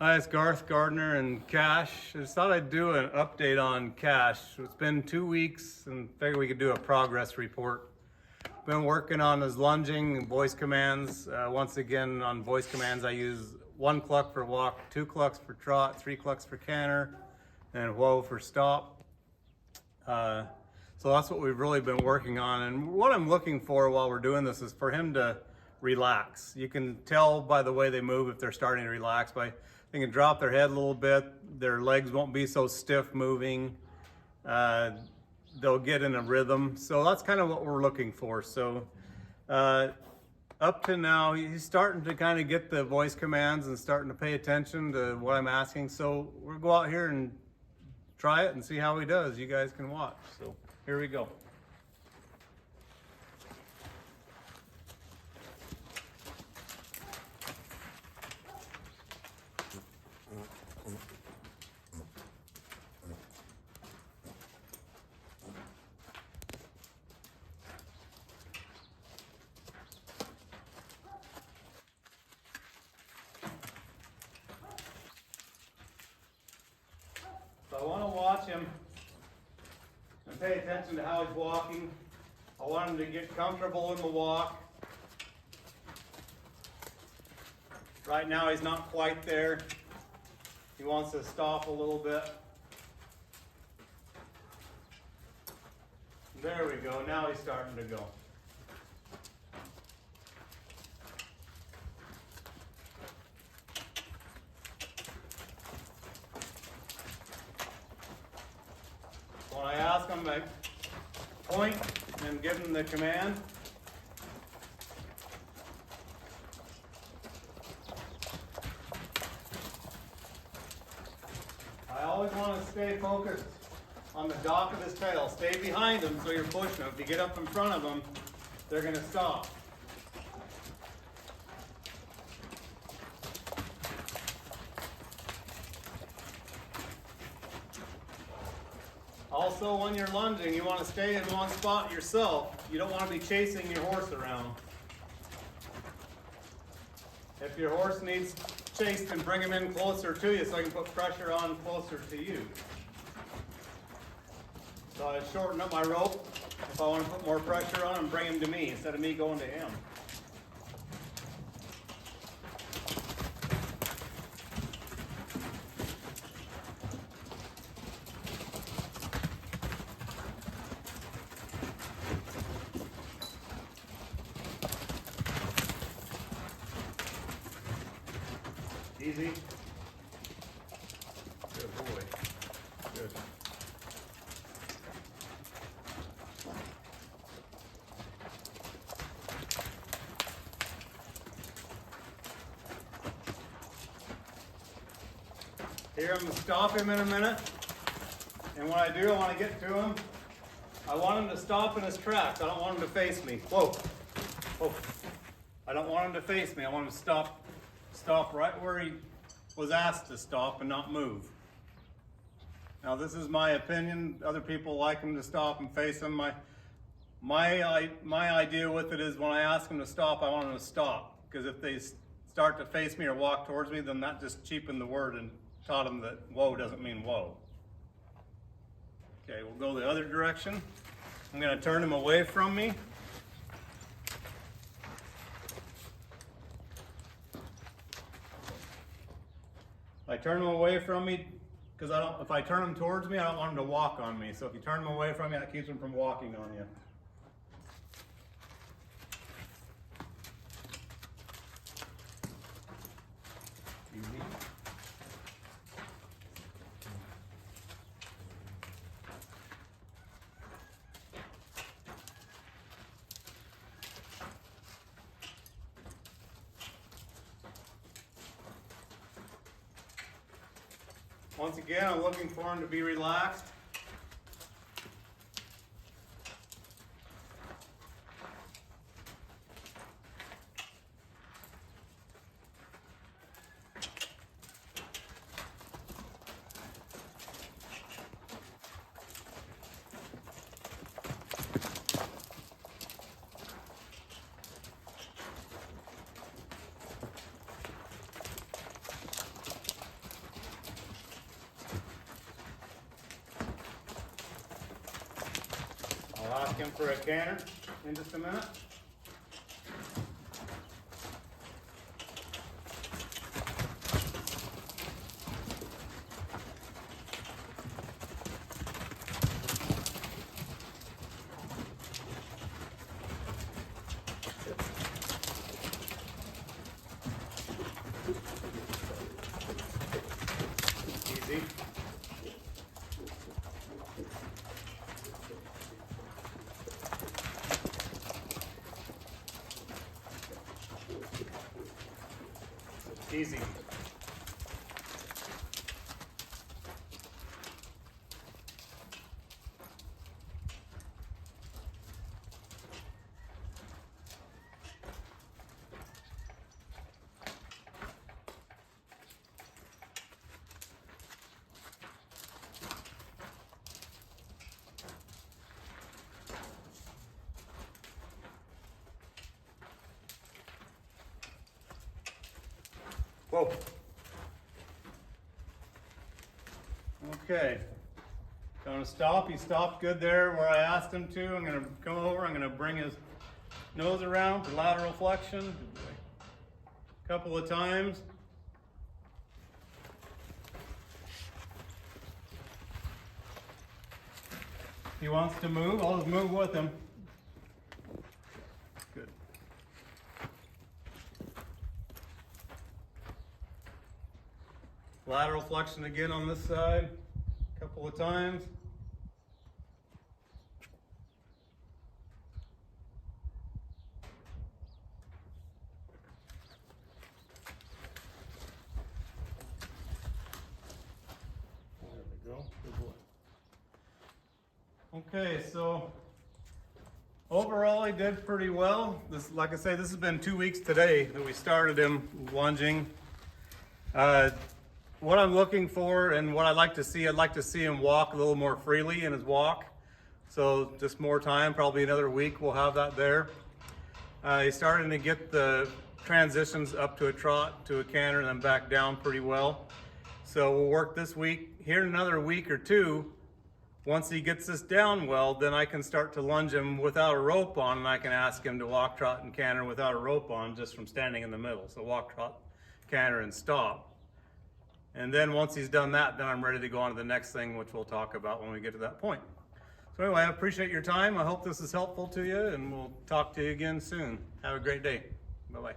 Hi, it's Garth Gardner and Cash. I just thought I'd do an update on Cash. It's been 2 weeks and figured we could do a progress report. Been working on his lunging and voice commands. Once again, on voice commands, I use 1 cluck for walk, 2 clucks for trot, 3 clucks for canter, and whoa for stop. So that's what we've really been working on. And what I'm looking for while we're doing this is for him to relax. You can tell by the way they move if they're starting to relax. They can drop their head a little bit. Their legs won't be so stiff moving. They'll get in a rhythm. So that's kind of what we're looking for. So up to now, he's starting to kind of get the voice commands and starting to pay attention to what I'm asking. So we'll go out here and try it and see how he does. You guys can watch. So here we go. So I want to watch him and pay attention to how he's walking. I want him to get comfortable in the walk. Right now he's not quite there. He wants to stop a little bit. There we go. Now he's starting to go. When I ask him, I point and give him the command. I always want to stay focused on the dock of his tail. Stay behind him so you're pushing him. If you get up in front of them, they're going to stop. Also, when you're lunging, you want to stay in one spot yourself. You don't want to be chasing your horse around. If your horse needs chased, then bring him in closer to you so I can put pressure on closer to you. So I shorten up my rope. If I want to put more pressure on him, bring him to me instead of me going to him. Easy. Good boy. Good. Here, I'm going to stop him in a minute. And when I do, I want to get to him. I want him to stop in his tracks. I don't want him to face me. Whoa. Whoa. I don't want him to face me. I want him to stop right where he was asked to stop and not move. Now this is my opinion. Other people like him to stop and face him. My idea with it is when I ask him to stop, I want him to stop. Because if they start to face me or walk towards me, then that just cheapened the word and taught them that whoa doesn't mean whoa. Okay, we'll go the other direction. I'm going to turn him away from me. I turn him away from me because if I turn him towards me, I don't want him to walk on me. So if you turn him away from me, that keeps him from walking on you. Easy. Once again, I'm looking for him to be relaxed. walk him for a canter in just a minute. Easy. Easy. Whoa. Okay. Gonna stop. He stopped good there where I asked him to. I'm gonna come over. I'm gonna bring his nose around for lateral flexion a couple of times. If he wants to move, I'll just move with him. Good. Lateral flexion again on this side, a couple of times. There we go, good boy. Okay, so overall he did pretty well. This, like I say, this has been 2 weeks today that we started him lunging. What I'm looking for and what I'd like to see, I'd like to see him walk a little more freely in his walk. So just more time, probably another week, we'll have that there. He's starting to get the transitions up to a trot, to a canter, and then back down pretty well. So we'll work this week. Here in another week or two, once he gets this down well, then I can start to lunge him without a rope on, and I can ask him to walk, trot, and canter without a rope on, just from standing in the middle. So walk, trot, canter, and stop. And then once he's done that, then I'm ready to go on to the next thing, which we'll talk about when we get to that point. So anyway, I appreciate your time. I hope this is helpful to you, and we'll talk to you again soon. Have a great day. Bye-bye.